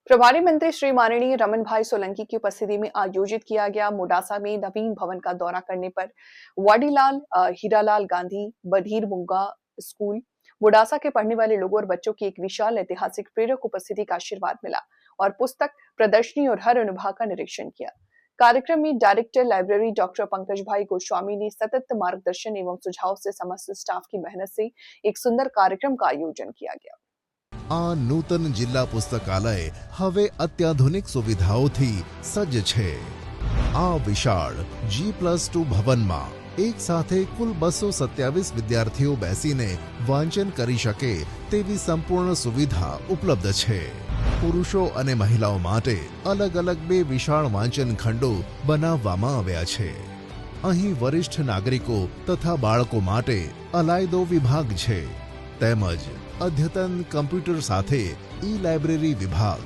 प्रभारी मंत्री श्री माननीय रमन भाई सोलंकी की उपस्थिति में आयोजित किया गया मोडासा में नवीन भवन का दौरा करने पर वाडीलाल हीरालाल गांधी बधीर मुंगा स्कूल मोडासा के पढ़ने वाले लोगों और बच्चों की एक विशाल ऐतिहासिक प्रेरक उपस्थिति का आशीर्वाद मिला और पुस्तक प्रदर्शनी और हर अनुभाग का निरीक्षण किया। कार्यक्रम में डायरेक्टर लाइब्रेरी डॉक्टर पंकज भाई गोस्वामी ने सतत मार्गदर्शन एवं सुझाव से समस्त स्टाफ की मेहनत से एक सुंदर कार्यक्रम का आयोजन किया गया। आ नूतन जिला पुस्तकालय हवे अत्याधुनिक सुविधाओथी सज्ज छे। आ विशाળ G+2 ભવનમાં એક સાથે કુલ 227 વિદ્યાર્થીઓ બેસીને વાંચન કરી શકે તેવી સંપૂર્ણ સુવિધા ઉપલબ્ધ છે। પુરુષો અને મહિલાઓ માટે અલગ અલગ બે વિશાળ વાંચન ખંડો બનાવવામાં આવ્યા છે। અહીં વરિષ્ઠ નાગરિકો તથા બાળકો માટે અલાયદો વિભાગ છે તેમજ અદ્યતન કમ્પ્યુટર સાથે ઈ-લાઇબ્રેરી વિભાગ,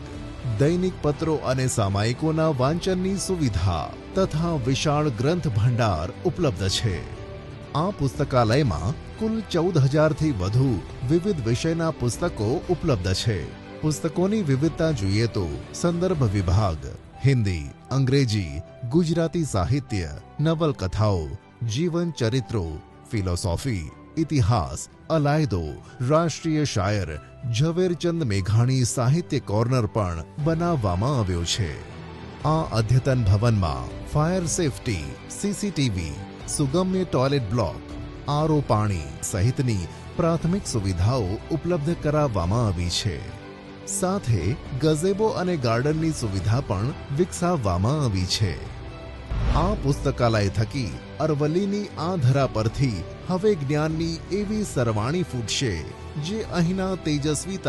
દૈનિક પત્રો અને સામાયિકોના વાંચનની સુવિધા તથા વિશાળ ગ્રંથ ભંડાર ઉપલબ્ધ છે। આ પુસ્તકાલયમાં કુલ 14,000થી વધુ વિવિધ વિષયના પુસ્તકો ઉપલબ્ધ છે। પુસ્તકોની વિવિધતા જોઈએ તો સંદર્ભ વિભાગ હિન્દી, અંગ્રેજી, ગુજરાતી સાહિત્ય, નવલકથાઓ, જીવન ચરિત્રો, ફિલોસોફી, ઇતિહાસ, અલાયદો, રાષ્ટ્રીય શાયર ઝવેરચંદ મેઘાણી સાહિત્ય કોર્નર પણ બનાવવામાં આવ્યો છે। આ અદ્યતન ભવનમાં ફાયર સેફટી, સીસીટીવી, સુગમ્ય ટોયલેટ બ્લોક, આરઓ પાણી સહિતની પ્રાથમિક સુવિધાઓ ઉપલબ્ધ કરાવવામાં આવી છે। સાથે ગઝેબો અને ગાર્ડનની સુવિધા પણ વિકસાવવામાં આવી છે। આ પુસ્તકાલય થકી અરવલ્લીની આ ધરા પરથી હવે જ્ઞાનની એવી સરવાણી ફૂટશે જે અહીંના તેજસ્વી